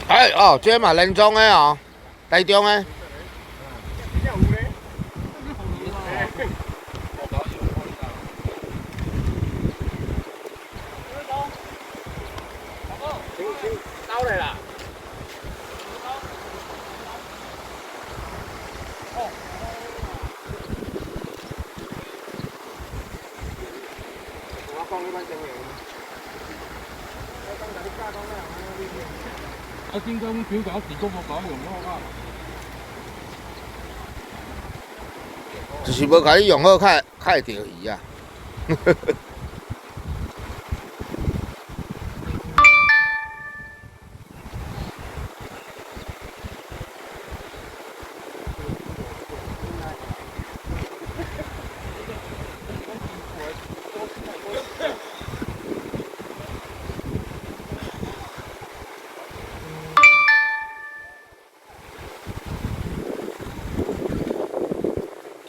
哎哦，这嘛连庄的哦，台中的。刀来啦！我讲你班正嘢。啊，點解咁表搞時工我搞用咯？就是要甲你用好，较会钓鱼啊。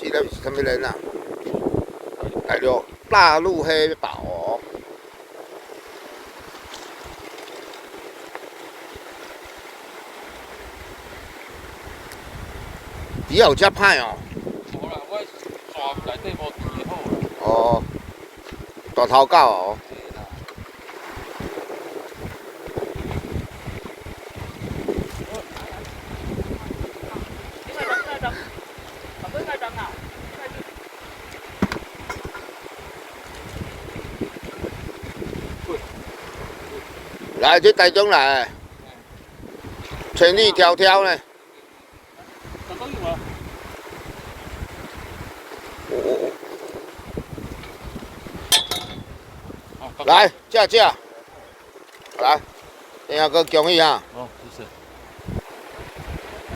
这个是什么人啊？大陆黑宝哦。鱼有遮歹哦。冇啦，我船內底無魚好啦。哦，大頭狗哦。来，这台中来，千里迢迢呢。来，架，来，等下个恭喜啊！哦，谢谢。